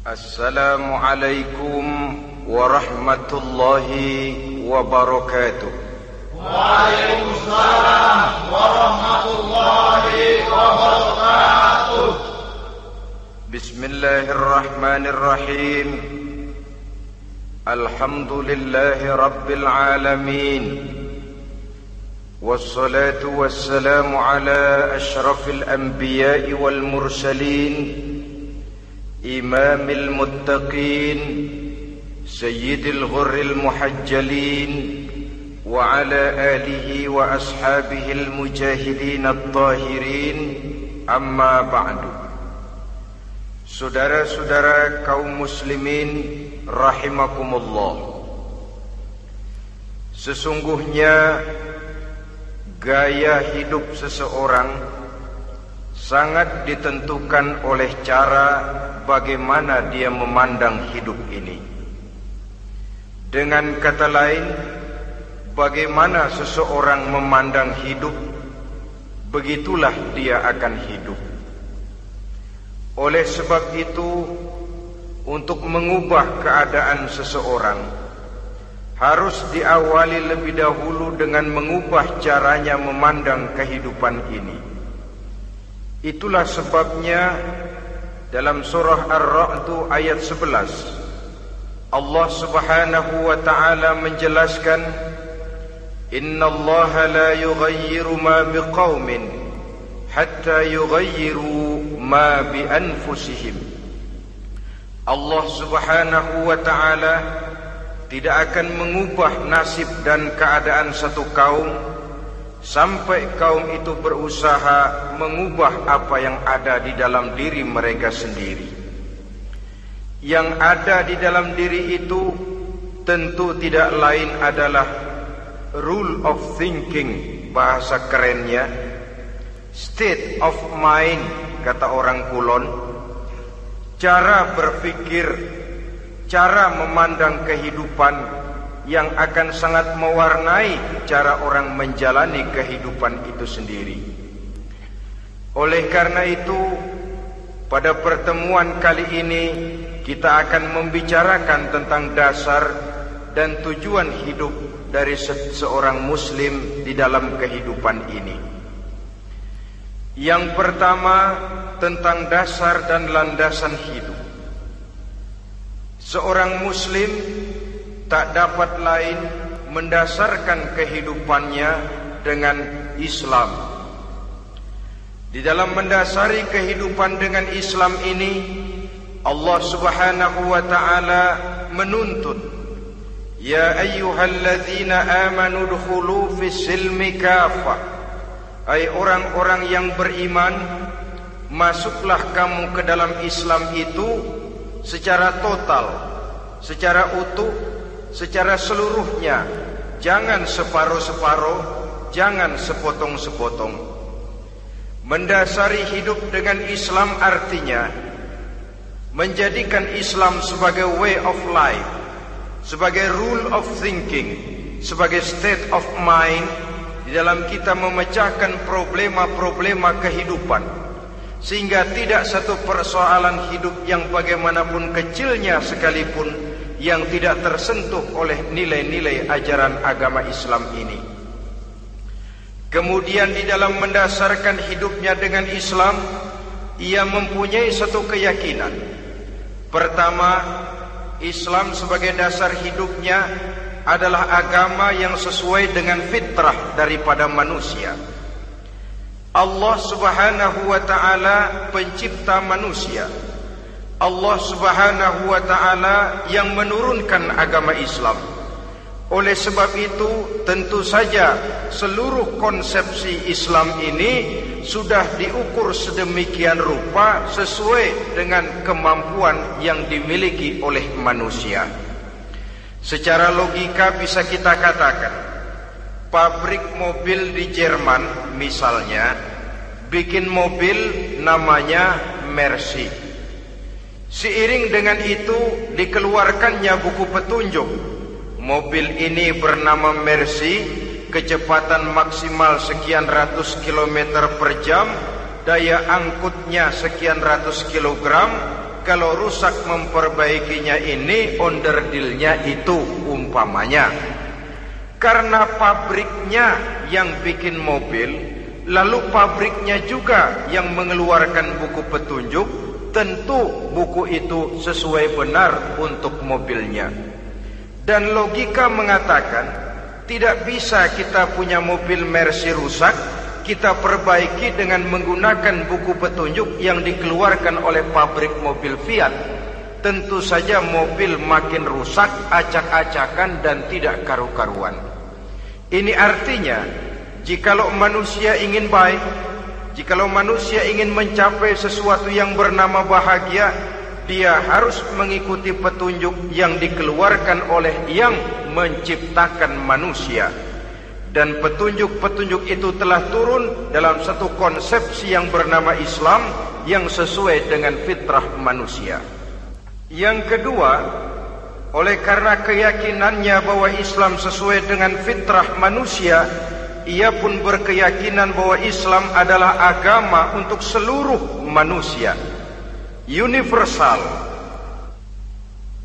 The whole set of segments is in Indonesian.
Assalamualaikum warahmatullahi wabarakatuh. Waalaikumsalam warahmatullahi wabarakatuh. Bismillahirrahmanirrahim. Alhamdulillahi rabbil alamin. Wassalatu wassalamu ala ashrafil anbiya'i wal mursalin, imamil muttaqin, sayyidil ghurril muhajjalin, wa ala alihi wa ashabihil mujahidin at-tahirin, amma ba'du. Saudara-saudara kaum muslimin rahimakumullah, sesungguhnya gaya hidup seseorang sangat ditentukan oleh cara bagaimana dia memandang hidup ini. Dengan kata lain, bagaimana seseorang memandang hidup, begitulah dia akan hidup. Oleh sebab itu, untuk mengubah keadaan seseorang harus diawali lebih dahulu dengan mengubah caranya memandang kehidupan ini. Itulah sebabnya dalam surah Ar-Ra'd ayat 11 Allah Subhanahu wa ta'ala menjelaskan, Innallaha la yughayyiru ma biqaumin hatta yughayyiru ma bi anfusihim. Allah Subhanahu wa ta'ala tidak akan mengubah nasib dan keadaan satu kaum sampai kaum itu berusaha mengubah apa yang ada di dalam diri mereka sendiri. Yang ada di dalam diri itu tentu tidak lain adalah rule of thinking, bahasa kerennya state of mind, kata orang Kulon, cara berpikir, cara memandang kehidupan yang akan sangat mewarnai cara orang menjalani kehidupan itu sendiri. Oleh karena itu, pada pertemuan kali ini kita akan membicarakan tentang dasar dan tujuan hidup dari seorang muslim di dalam kehidupan ini. Yang pertama, tentang dasar dan landasan hidup. Seorang muslim tak dapat lain mendasarkan kehidupannya dengan Islam. Di dalam mendasari kehidupan dengan Islam ini, Allah Subhanahu wa ta'ala menuntut, Ya ayyuhalladzina amanu dkhulu fis silmi kafah. Hai orang-orang yang beriman, masuklah kamu ke dalam Islam itu secara total, secara utuh, secara seluruhnya. Jangan separuh-separuh, jangan sepotong-sepotong. Mendasari hidup dengan Islam artinya menjadikan Islam sebagai way of life, sebagai rule of thinking, sebagai state of mind di dalam kita memecahkan problema-problema kehidupan, sehingga tidak satu persoalan hidup yang bagaimanapun kecilnya sekalipun yang tidak tersentuh oleh nilai-nilai ajaran agama Islam ini. Kemudian di dalam mendasarkan hidupnya dengan Islam, ia mempunyai satu keyakinan. Pertama, Islam sebagai dasar hidupnya adalah agama yang sesuai dengan fitrah daripada manusia. Allah Subhanahu wa ta'ala pencipta manusia. Allah Subhanahu wa ta'ala yang menurunkan agama Islam. Oleh sebab itu, tentu saja seluruh konsepsi Islam ini sudah diukur sedemikian rupa sesuai dengan kemampuan yang dimiliki oleh manusia. Secara logika bisa kita katakan, pabrik mobil di Jerman misalnya bikin mobil namanya Mercy. Seiring dengan itu dikeluarkannya buku petunjuk. Mobil ini bernama Mercy, kecepatan maksimal sekian ratus kilometer per jam, daya angkutnya sekian ratus kilogram, kalau rusak memperbaikinya ini onderdilnya itu umpamanya. Karena pabriknya yang bikin mobil, lalu pabriknya juga yang mengeluarkan buku petunjuk, tentu buku itu sesuai benar untuk mobilnya. Dan logika mengatakan tidak bisa kita punya mobil Mercy rusak, kita perbaiki dengan menggunakan buku petunjuk yang dikeluarkan oleh pabrik mobil Fiat. Tentu saja mobil makin rusak, acak-acakan dan tidak karu-karuan. Ini artinya, jikalau manusia ingin baik, jikalau manusia ingin mencapai sesuatu yang bernama bahagia, dia harus mengikuti petunjuk yang dikeluarkan oleh yang menciptakan manusia. Dan petunjuk-petunjuk itu telah turun dalam satu konsepsi yang bernama Islam yang sesuai dengan fitrah manusia. Yang kedua, oleh karena keyakinannya bahwa Islam sesuai dengan fitrah manusia, ia pun berkeyakinan bahwa Islam adalah agama untuk seluruh manusia, universal.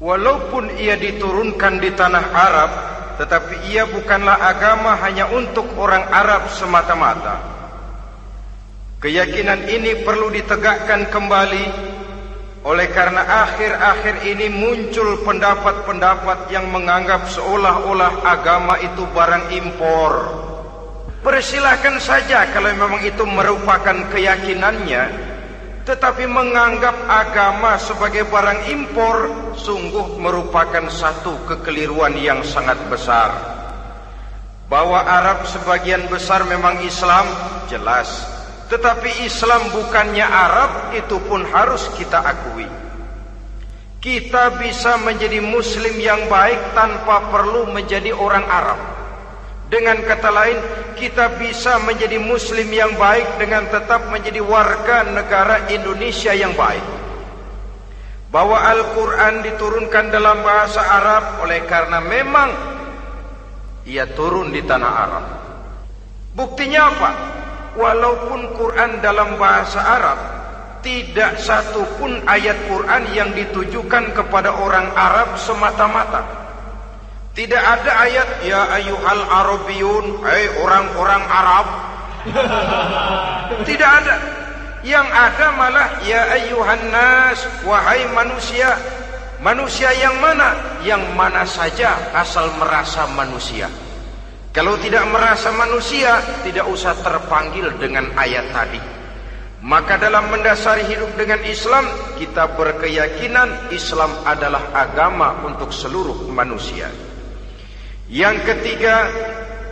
Walaupun ia diturunkan di tanah Arab, tetapi ia bukanlah agama hanya untuk orang Arab semata-mata. Keyakinan ini perlu ditegakkan kembali. Oleh karena akhir-akhir ini muncul pendapat-pendapat yang menganggap seolah-olah agama itu barang impor. Persilahkan saja kalau memang itu merupakan keyakinannya, tetapi menganggap agama sebagai barang impor sungguh merupakan satu kekeliruan yang sangat besar. Bahwa Arab sebagian besar memang Islam, jelas. Tetapi Islam bukannya Arab, itu pun harus kita akui. Kita bisa menjadi Muslim yang baik tanpa perlu menjadi orang Arab. Dengan kata lain, kita bisa menjadi Muslim yang baik dengan tetap menjadi warga negara Indonesia yang baik. Bahwa Al-Quran diturunkan dalam bahasa Arab oleh karena memang ia turun di tanah Arab. Buktinya apa? Walaupun Quran dalam bahasa Arab, tidak satu pun ayat Quran yang ditujukan kepada orang Arab semata-mata. Tidak ada ayat ya ayyuhal arabiyun, hai orang-orang Arab. Tidak ada. Yang ada malah ya ayyuhan nas, wahai manusia. Manusia yang mana? Yang mana saja asal merasa manusia. Kalau tidak merasa manusia, tidak usah terpanggil dengan ayat tadi. Maka dalam mendasari hidup dengan Islam, kita berkeyakinan Islam adalah agama untuk seluruh manusia. Yang ketiga,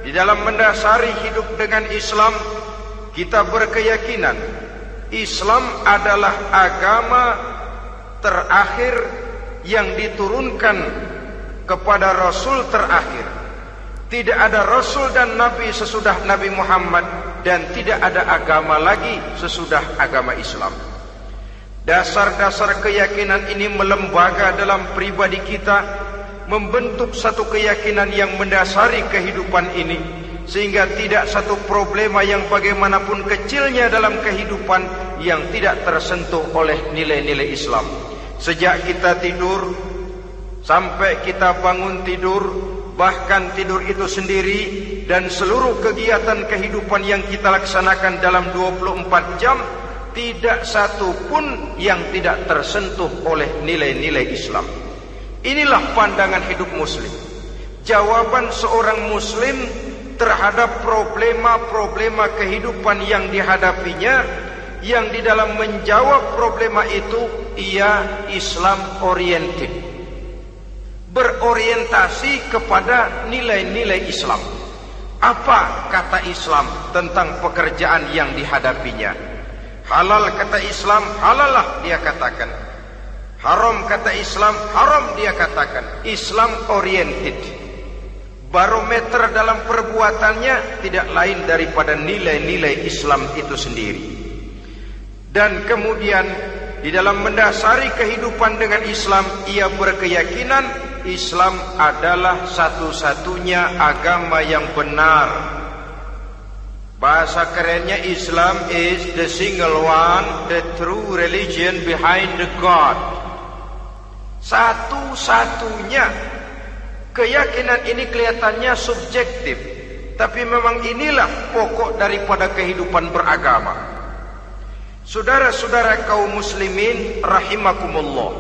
di dalam mendasari hidup dengan Islam, kita berkeyakinan Islam adalah agama terakhir yang diturunkan kepada Rasul terakhir. Tidak ada Rasul dan Nabi sesudah Nabi Muhammad, dan tidak ada agama lagi sesudah agama Islam. Dasar-dasar keyakinan ini melembaga dalam pribadi kita, membentuk satu keyakinan yang mendasari kehidupan ini, sehingga tidak satu problema yang bagaimanapun kecilnya dalam kehidupan yang tidak tersentuh oleh nilai-nilai Islam. Sejak kita tidur sampai kita bangun tidur, bahkan tidur itu sendiri, dan seluruh kegiatan kehidupan yang kita laksanakan dalam 24 jam, tidak satu pun yang tidak tersentuh oleh nilai-nilai Islam. Inilah pandangan hidup Muslim. Jawaban seorang Muslim terhadap problema-problema kehidupan yang dihadapinya, yang di dalam menjawab problema itu ia Islam oriented, berorientasi kepada nilai-nilai Islam. Apa kata Islam tentang pekerjaan yang dihadapinya? Halal kata Islam, halalah dia katakan. Haram kata Islam, haram dia katakan. Islam oriented. Barometer dalam perbuatannya tidak lain daripada nilai-nilai Islam itu sendiri. Dan kemudian di dalam mendasari kehidupan dengan Islam, ia berkeyakinan Islam adalah satu-satunya agama yang benar. Bahasa kerennya, Islam is the single one, the true religion behind the God. Satu-satunya. Keyakinan ini kelihatannya subjektif, tapi memang inilah pokok daripada kehidupan beragama. Saudara-saudara kaum muslimin rahimakumullah,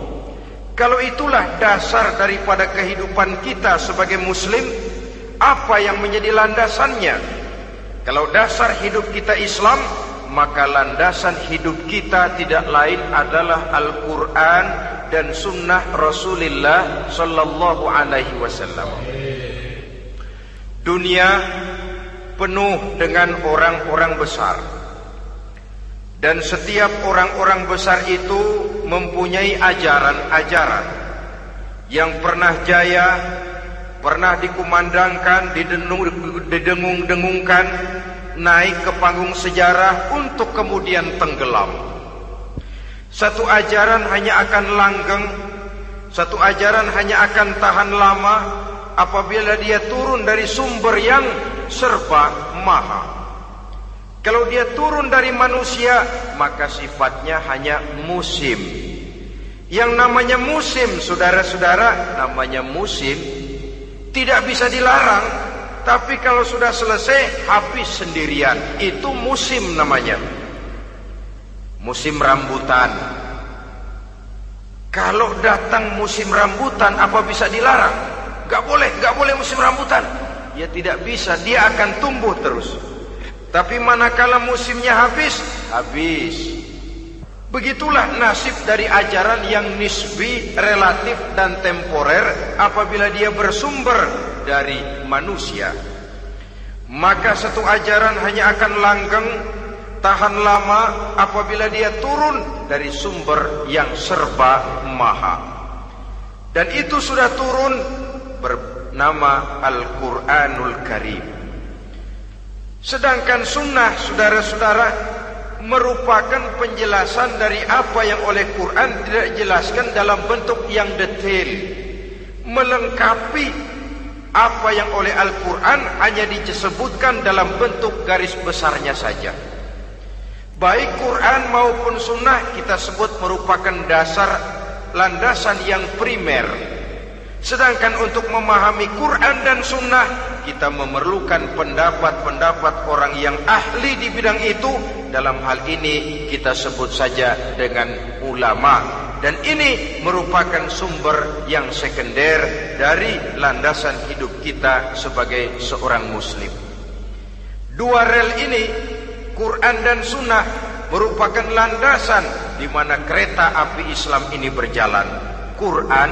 kalau itulah dasar daripada kehidupan kita sebagai muslim, apa yang menjadi landasannya? Kalau dasar hidup kita Islam, maka landasan hidup kita tidak lain adalah Al-Quran dan sunnah Rasulullah sallallahu alaihi wasallam. Dunia penuh dengan orang-orang besar, dan setiap orang-orang besar itu mempunyai ajaran-ajaran yang pernah jaya, pernah dikumandangkan, didengung-dengungkan, naik ke panggung sejarah untuk kemudian tenggelam. Satu ajaran hanya akan langgeng, satu ajaran hanya akan tahan lama apabila dia turun dari sumber yang serba maha. Kalau dia turun dari manusia, maka sifatnya hanya musim. Yang namanya musim, saudara-saudara, namanya musim tidak bisa dilarang, tapi kalau sudah selesai habis sendirian. Itu musim namanya. Musim rambutan. Kalau datang musim rambutan, apa bisa dilarang? Gak boleh musim rambutan. Ya tidak bisa, dia akan tumbuh terus. Tapi manakala musimnya habis, habis. Begitulah nasib dari ajaran yang nisbi, relatif dan temporer apabila dia bersumber dari manusia. Maka satu ajaran hanya akan langgeng, tahan lama apabila dia turun dari sumber yang serba maha. Dan itu sudah turun bernama Al-Quranul Karim. Sedangkan sunnah, saudara-saudara, merupakan penjelasan dari apa yang oleh Quran tidak dijelaskan dalam bentuk yang detail, melengkapi apa yang oleh Al-Quran hanya disebutkan dalam bentuk garis besarnya saja. Baik Quran maupun sunnah kita sebut merupakan dasar, landasan yang primer. Sedangkan untuk memahami Quran dan sunnah, kita memerlukan pendapat-pendapat orang yang ahli di bidang itu. Dalam hal ini kita sebut saja dengan ulama. Dan ini merupakan sumber yang sekunder dari landasan hidup kita sebagai seorang muslim. Dua rel ini, Quran dan sunnah, merupakan landasan di mana kereta api Islam ini berjalan. Quran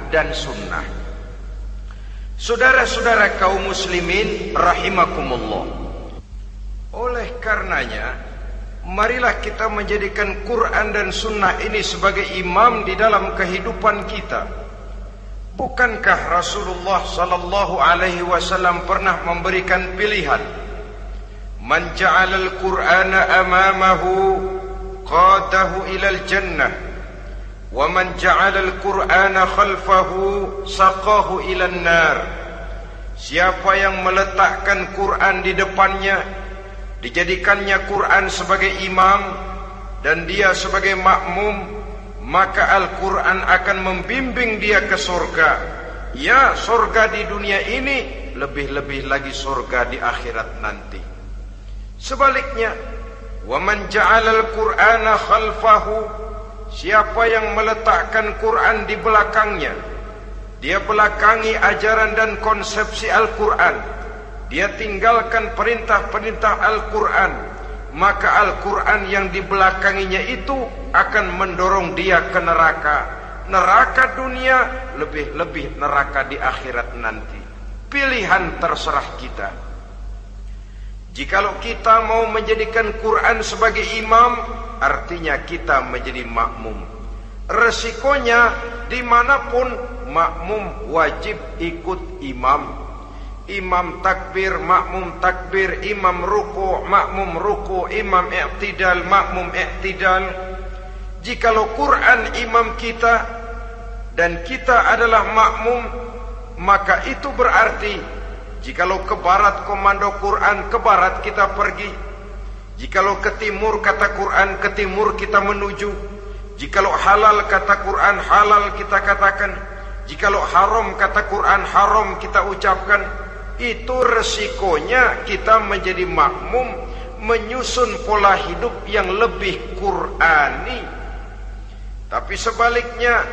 dan sunnah. Saudara-saudara kaum muslimin rahimakumullah, oleh karenanya marilah kita menjadikan Quran dan sunnah ini sebagai imam di dalam kehidupan kita. Bukankah Rasulullah sallallahu alaihi wasallam pernah memberikan pilihan, man ja'alal Qur'ana amamahu qadahu ilal jannah wa man ja'alal Qur'ana khalfahu saqahu ilan nar. Siapa yang meletakkan Quran di depannya, dijadikannya Quran sebagai imam dan dia sebagai makmum, maka Al-Quran akan membimbing dia ke surga. Ya, surga di dunia ini, lebih-lebih lagi surga di akhirat nanti. Sebaliknya, وَمَنْ جَعَلَ الْقُرْآنَ خَلْفَهُ, siapa yang meletakkan Quran di belakangnya, dia belakangi ajaran dan konsepsi Al-Quran, dia tinggalkan perintah-perintah Al-Quran, maka Al-Quran yang dibelakanginya itu akan mendorong dia ke neraka. Neraka dunia, lebih-lebih neraka di akhirat nanti. Pilihan terserah kita. Jikalau kita mau menjadikan Quran sebagai imam, artinya kita menjadi makmum. Resikonya dimanapun, makmum wajib ikut imam. Imam takbir, makmum takbir, imam ruku, makmum ruku, imam i'tidal, makmum i'tidal. Jikalau Quran imam kita dan kita adalah makmum, maka itu berarti jikalau ke barat komando Quran, ke barat kita pergi. Jikalau ke timur kata Quran, ke timur kita menuju. Jikalau halal kata Quran halal kita katakan, jikalau haram kata Quran haram kita ucapkan. Itu resikonya kita menjadi makmum, menyusun pola hidup yang lebih Qurani. Tapi sebaliknya,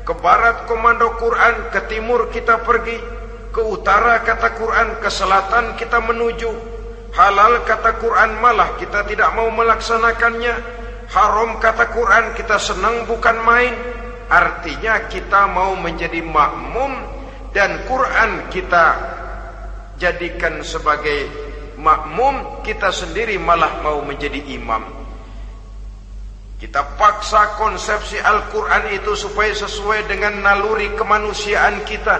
ke barat komando Quran, ke timur kita pergi, ke utara kata Quran, ke selatan kita menuju. Halal kata Quran malah kita tidak mau melaksanakannya. Haram kata Quran kita senang bukan main. Artinya kita mau menjadi makmum, dan Quran kita jadikan sebagai makmum, kita sendiri malah mau menjadi imam. Kita paksa konsepsi Al-Quran itu supaya sesuai dengan naluri kemanusiaan kita,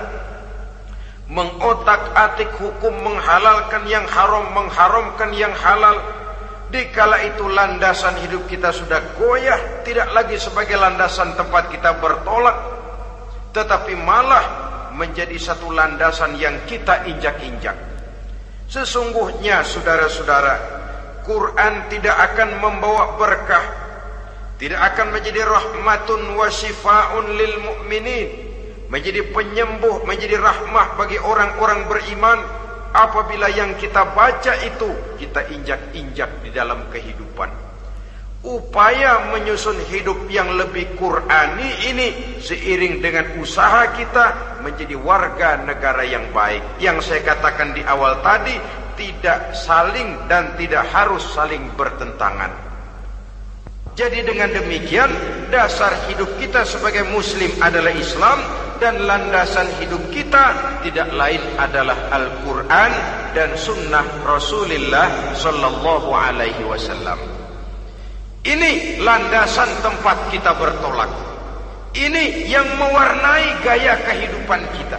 mengotak-atik hukum, menghalalkan yang haram, mengharamkan yang halal. Dikala itu landasan hidup kita sudah goyah, tidak lagi sebagai landasan tempat kita bertolak, tetapi malah menjadi satu landasan yang kita injak-injak. Sesungguhnya saudara-saudara, Quran tidak akan membawa berkah, tidak akan menjadi rahmatun wa syifaun lil mu'minin, menjadi penyembuh, menjadi rahmah bagi orang-orang beriman, apabila yang kita baca itu kita injak-injak di dalam kehidupan. Upaya menyusun hidup yang lebih Qurani ini seiring dengan usaha kita menjadi warga negara yang baik. Yang saya katakan di awal tadi, tidak saling dan tidak harus saling bertentangan. Jadi dengan demikian, dasar hidup kita sebagai muslim adalah Islam, dan landasan hidup kita tidak lain adalah Al-Quran dan sunnah Rasulullah sallallahu alaihi wasallam. Ini landasan tempat kita bertolak. Ini yang mewarnai gaya kehidupan kita.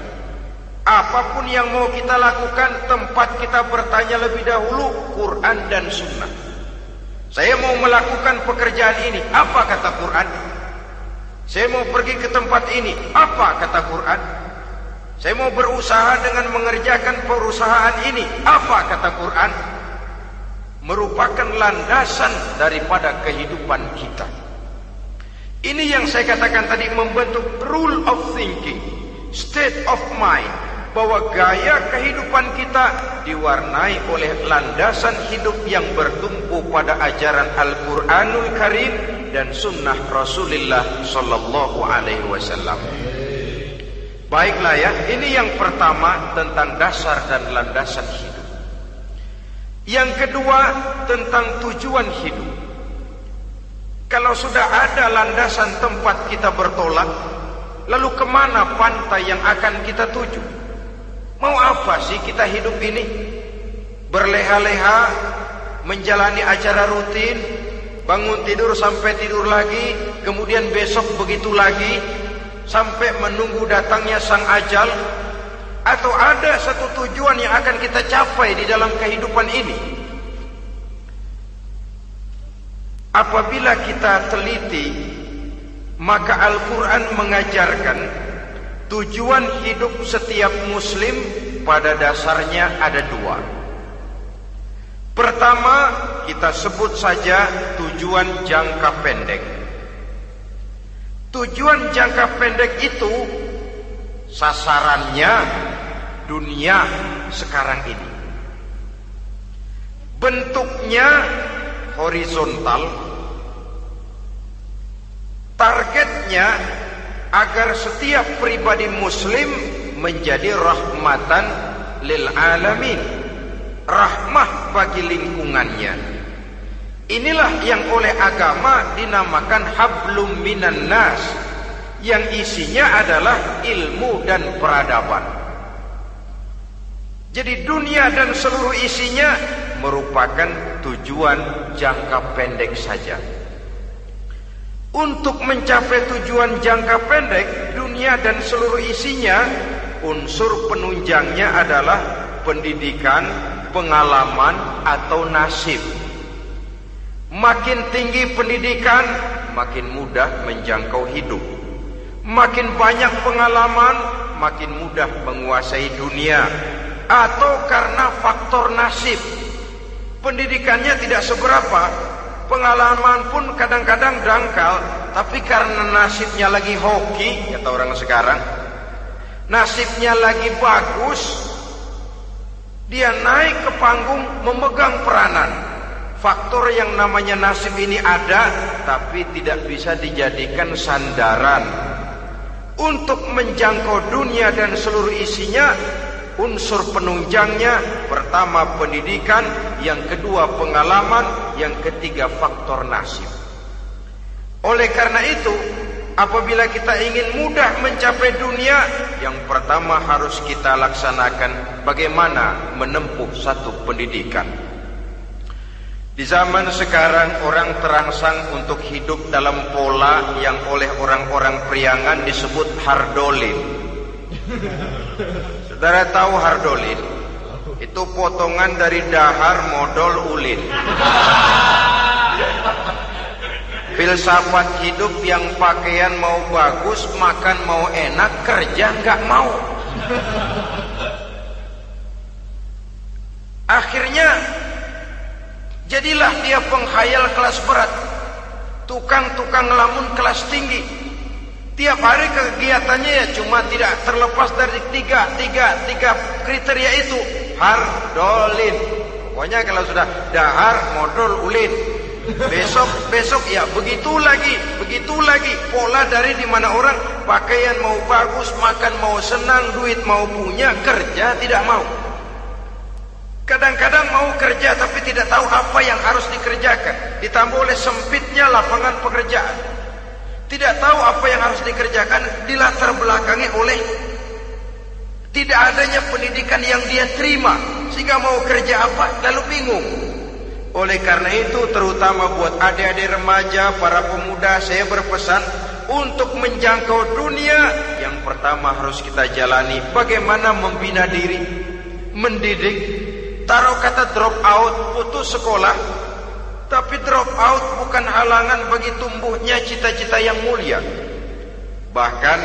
Apapun yang mau kita lakukan, tempat kita bertanya lebih dahulu Quran dan sunnah. Saya mau melakukan pekerjaan ini, apa kata Quran? Saya mau pergi ke tempat ini, apa kata Quran? Saya mau berusaha dengan mengerjakan perusahaan ini, apa kata Quran? Merupakan landasan daripada kehidupan kita. Ini yang saya katakan tadi, membentuk rule of thinking, state of mind, bahwa gaya kehidupan kita diwarnai oleh landasan hidup yang bertumpu pada ajaran Al-Quranul Karim dan sunnah Rasulullah sallallahu alaihi wasallam. Baiklah ya, ini yang pertama tentang dasar dan landasan hidup. Yang kedua tentang tujuan hidup. Kalau sudah ada landasan tempat kita bertolak, lalu kemana pantai yang akan kita tuju? Mau apa sih kita hidup ini? Berleha-leha, menjalani acara rutin, bangun tidur sampai tidur lagi, kemudian besok begitu lagi, sampai menunggu datangnya sang ajal? Atau ada satu tujuan yang akan kita capai di dalam kehidupan ini? Apabila kita teliti, maka Al-Quran mengajarkan tujuan hidup setiap muslim pada dasarnya ada dua. Pertama, kita sebut saja tujuan jangka pendek. Tujuan jangka pendek itu sasarannya dunia sekarang ini. Bentuknya horizontal. Targetnya agar setiap pribadi muslim menjadi rahmatan lil alamin, rahmah bagi lingkungannya. Inilah yang oleh agama dinamakan hablum minan nas, yang isinya adalah ilmu dan peradaban. Jadi dunia dan seluruh isinya merupakan tujuan jangka pendek saja. Untuk mencapai tujuan jangka pendek, dunia dan seluruh isinya, unsur penunjangnya adalah pendidikan, pengalaman, atau nasib. Makin tinggi pendidikan, makin mudah menjangkau hidup. Makin banyak pengalaman, makin mudah menguasai dunia. Atau karena faktor nasib, pendidikannya tidak seberapa, pengalaman pun kadang-kadang dangkal, tapi karena nasibnya lagi hoki, kata orang sekarang, nasibnya lagi bagus, dia naik ke panggung memegang peranan. Faktor yang namanya nasib ini ada, tapi tidak bisa dijadikan sandaran untuk menjangkau dunia dan seluruh isinya. Unsur penunjangnya, pertama pendidikan, yang kedua pengalaman, yang ketiga faktor nasib. Oleh karena itu, apabila kita ingin mudah mencapai dunia, yang pertama harus kita laksanakan bagaimana menempuh satu pendidikan. Di zaman sekarang orang terangsang untuk hidup dalam pola yang oleh orang-orang priangan disebut hardolin. Saudara tahu hardolin? Itu potongan dari dahar modal ulin. Filsafat hidup yang pakaian mau bagus, makan mau enak, kerja nggak mau. Akhirnya jadilah dia penghayal kelas berat, tukang-tukang lamun kelas tinggi. Tiap hari kegiatannya ya cuma tidak terlepas dari tiga kriteria itu. Hardolin. Pokoknya kalau sudah dahar, modal, ulin. Besok ya begitu lagi. Pola dari dimana orang pakaian mau bagus, makan mau senang, duit mau punya, kerja tidak mau. Kadang-kadang mau kerja tapi tidak tahu apa yang harus dikerjakan. Ditambah oleh sempitnya lapangan pekerjaan. Tidak tahu apa yang harus dikerjakan, dilatar belakangi oleh tidak adanya pendidikan yang dia terima, sehingga mau kerja apa lalu bingung. Oleh karena itu, terutama buat adik-adik remaja, para pemuda, saya berpesan untuk menjangkau dunia, yang pertama harus kita jalani bagaimana membina diri, mendidik. Taruh kata drop out, putus sekolah. Tapi drop out bukan halangan bagi tumbuhnya cita-cita yang mulia. Bahkan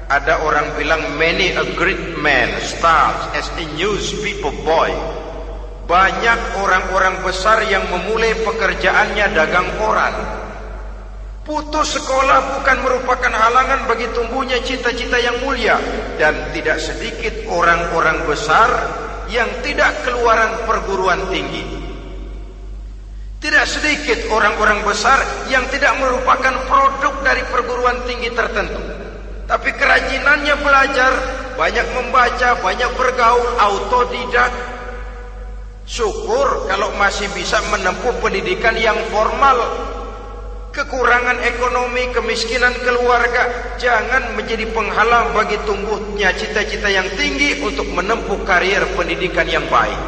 ada orang bilang many a great man starts as a newspaper boy. Banyak orang-orang besar yang memulai pekerjaannya dagang koran. Putus sekolah bukan merupakan halangan bagi tumbuhnya cita-cita yang mulia. Dan tidak sedikit orang-orang besar yang tidak keluaran perguruan tinggi. Tidak sedikit orang-orang besar yang tidak merupakan produk dari perguruan tinggi tertentu, tapi kerajinannya belajar, banyak membaca, banyak bergaul, autodidak. Syukur kalau masih bisa menempuh pendidikan yang formal. Kekurangan ekonomi, kemiskinan keluarga jangan menjadi penghalang bagi tumbuhnya cita-cita yang tinggi untuk menempuh karier pendidikan yang baik.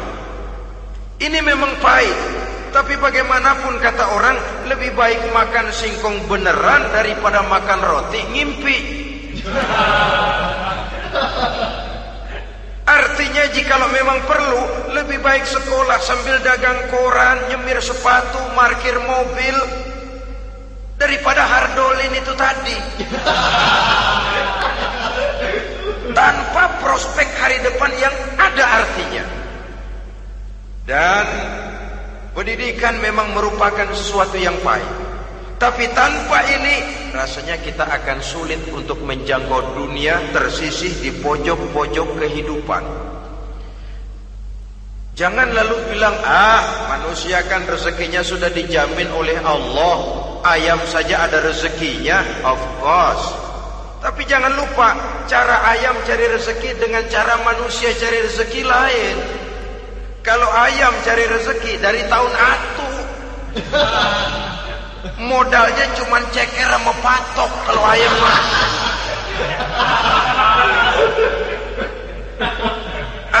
Ini memang pahit. Tapi bagaimanapun kata orang, lebih baik makan singkong beneran daripada makan roti ngimpi. Artinya jikalau memang perlu, lebih baik sekolah sambil dagang koran, nyemir sepatu, parkir mobil, daripada hardolin itu tadi. Tanpa prospek hari depan yang ada artinya. Dan pendidikan memang merupakan sesuatu yang pahit. Tapi tanpa ini, rasanya kita akan sulit untuk menjangkau dunia, tersisih di pojok-pojok kehidupan. Jangan lalu bilang, manusia kan rezekinya sudah dijamin oleh Allah. Ayam saja ada rezekinya, of course. Tapi jangan lupa, cara ayam cari rezeki dengan cara manusia cari rezeki lain. Kalau ayam cari rezeki dari tahun atu, modalnya cuma ceker sama patok. Kalau ayam mah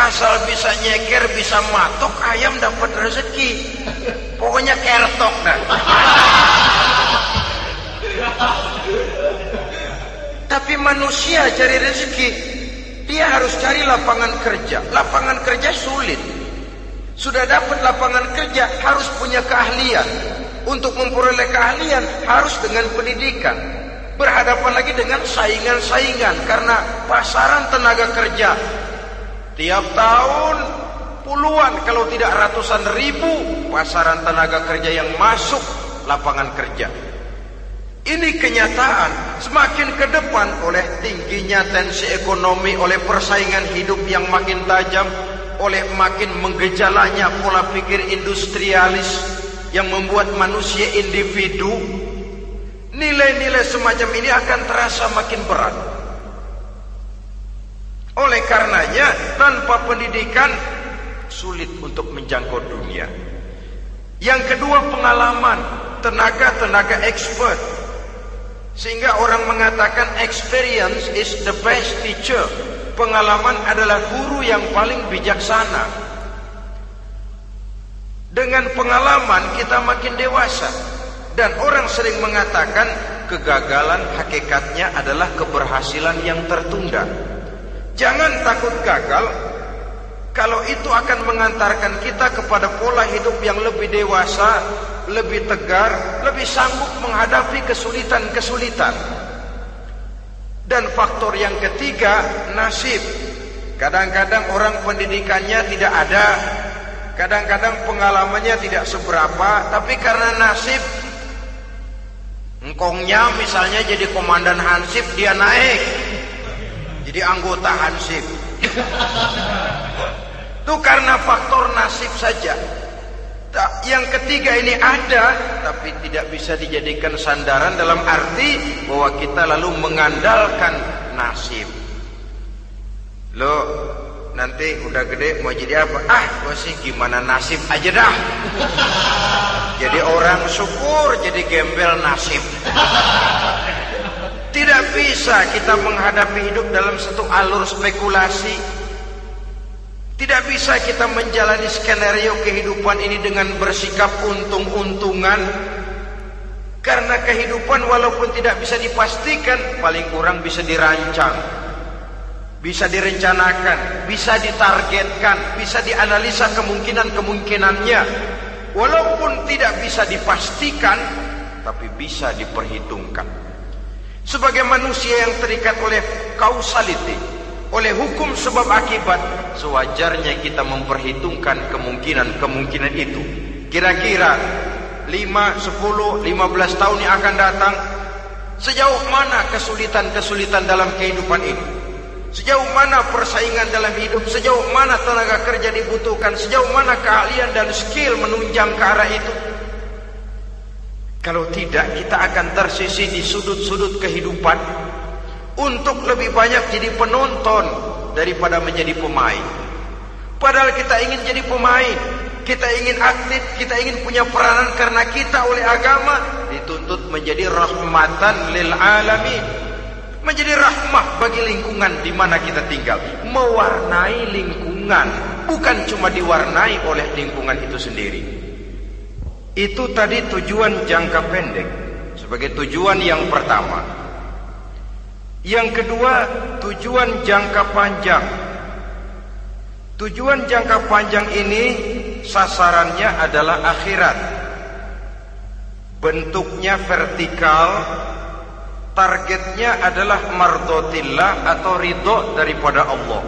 asal bisa nyeker, bisa matok, ayam dapat rezeki. Pokoknya kertok dah. Tapi manusia cari rezeki, dia harus cari lapangan kerja. Lapangan kerja sulit. Sudah dapat lapangan kerja, harus punya keahlian. Untuk memperoleh keahlian, harus dengan pendidikan. Berhadapan lagi dengan saingan-saingan, karena pasaran tenaga kerja tiap tahun puluhan, kalau tidak ratusan ribu pasaran tenaga kerja yang masuk lapangan kerja. Ini kenyataan. Semakin ke depan, oleh tingginya tensi ekonomi, oleh persaingan hidup yang makin tajam, oleh makin menggejalanya pola pikir industrialis yang membuat manusia individu, nilai-nilai semacam ini akan terasa makin berat. Oleh karenanya, tanpa pendidikan sulit untuk menjangkau dunia. Yang kedua, pengalaman, tenaga expert. Sehingga orang mengatakan experience is the best teacher. Pengalaman adalah guru yang paling bijaksana. Dengan pengalaman kita makin dewasa. Dan orang sering mengatakan kegagalan hakikatnya adalah keberhasilan yang tertunda. Jangan takut gagal, kalau itu akan mengantarkan kita kepada pola hidup yang lebih dewasa, lebih tegar, lebih sanggup menghadapi kesulitan-kesulitan. Dan faktor yang ketiga, nasib. Kadang-kadang orang pendidikannya tidak ada, kadang-kadang pengalamannya tidak seberapa, tapi karena nasib, engkongnya misalnya jadi komandan Hansip, dia naik jadi anggota Hansip. Itu karena faktor nasib saja. Yang ketiga ini ada, tapi tidak bisa dijadikan sandaran dalam arti bahwa kita lalu mengandalkan nasib. Lo nanti udah gede mau jadi apa? Gue sih gimana nasib aja dah. Jadi orang syukur, jadi gembel nasib. Tidak bisa kita menghadapi hidup dalam satu alur spekulasi. Tidak bisa kita menjalani skenario kehidupan ini dengan bersikap untung-untungan. Karena kehidupan walaupun tidak bisa dipastikan, paling kurang bisa dirancang, bisa direncanakan, bisa ditargetkan, bisa dianalisa kemungkinan-kemungkinannya. Walaupun tidak bisa dipastikan, tapi bisa diperhitungkan. Sebagai manusia yang terikat oleh causality, oleh hukum sebab akibat, sewajarnya kita memperhitungkan kemungkinan-kemungkinan itu. Kira-kira 5, 10, 15 tahun yang akan datang, sejauh mana kesulitan-kesulitan dalam kehidupan ini, sejauh mana persaingan dalam hidup, sejauh mana tenaga kerja dibutuhkan, sejauh mana keahlian dan skill menunjang ke arah itu. Kalau tidak, kita akan tersisih di sudut-sudut kehidupan untuk lebih banyak jadi penonton daripada menjadi pemain. Padahal kita ingin jadi pemain, kita ingin aktif, kita ingin punya peranan karena kita oleh agama dituntut menjadi rahmatan lil alamin, menjadi rahmah bagi lingkungan di mana kita tinggal, mewarnai lingkungan, bukan cuma diwarnai oleh lingkungan itu sendiri. Itu tadi tujuan jangka pendek sebagai tujuan yang pertama. Yang kedua, tujuan jangka panjang. Tujuan jangka panjang ini sasarannya adalah akhirat. Bentuknya vertikal, targetnya adalah mardotillah atau ridho daripada Allah.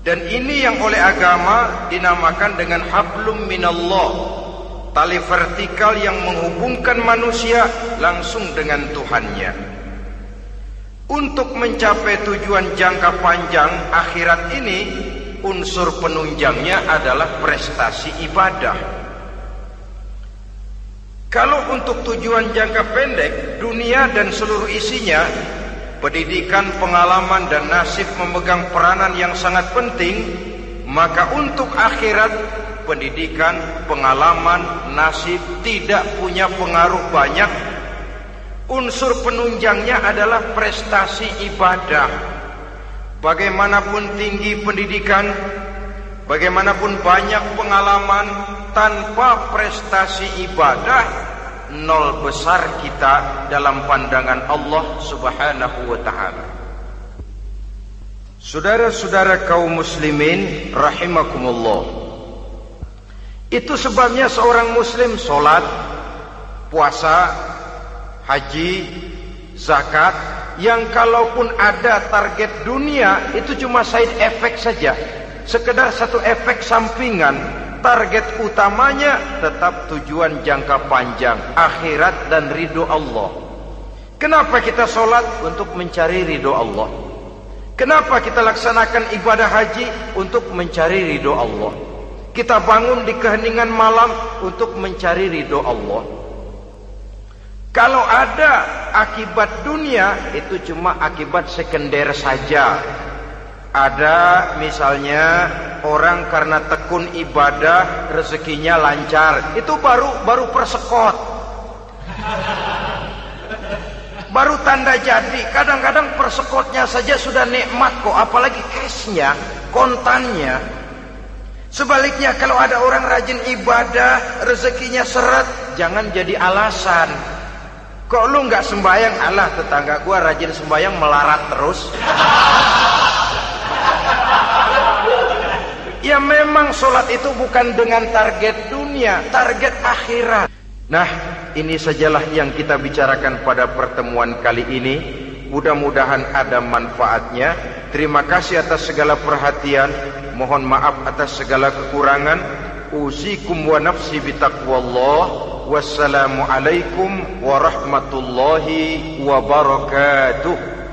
Dan ini yang oleh agama dinamakan dengan hablum minallah, tali vertikal yang menghubungkan manusia langsung dengan Tuhannya. Untuk mencapai tujuan jangka panjang akhirat ini, unsur penunjangnya adalah prestasi ibadah. Kalau untuk tujuan jangka pendek, dunia dan seluruh isinya, pendidikan, pengalaman dan nasib memegang peranan yang sangat penting, maka untuk akhirat, pendidikan, pengalaman, nasib tidak punya pengaruh banyak. Unsur penunjangnya adalah prestasi ibadah. Bagaimanapun tinggi pendidikan, bagaimanapun banyak pengalaman, tanpa prestasi ibadah, nol besar kita dalam pandangan Allah Subhanahu wa ta'ala. Saudara-saudara kaum muslimin rahimakumullah, itu sebabnya seorang muslim sholat, puasa, haji, zakat, yang kalaupun ada target dunia itu cuma side effect saja, sekedar satu efek sampingan. Target utamanya tetap tujuan jangka panjang, akhirat dan ridho Allah. Kenapa kita sholat? Untuk mencari ridho Allah. Kenapa kita laksanakan ibadah haji? Untuk mencari ridho Allah. Kita bangun di keheningan malam untuk mencari ridho Allah. Kalau ada akibat dunia, itu cuma akibat sekunder saja. Ada misalnya orang karena tekun ibadah rezekinya lancar, itu baru persekot, baru tanda jadi. Kadang-kadang persekotnya saja sudah nikmat kok, apalagi cashnya, kontannya. Sebaliknya kalau ada orang rajin ibadah rezekinya seret, jangan jadi alasan. Kok lu nggak sembahyang? Alah, tetangga gua rajin sembahyang melarat terus. Ya memang sholat itu bukan dengan target dunia, target akhirat. Nah, ini sajalah yang kita bicarakan pada pertemuan kali ini. Mudah-mudahan ada manfaatnya. Terima kasih atas segala perhatian. Mohon maaf atas segala kekurangan. Usikum wa nafsi bitaqwallah. Wassalamualaikum warahmatullahi wabarakatuh.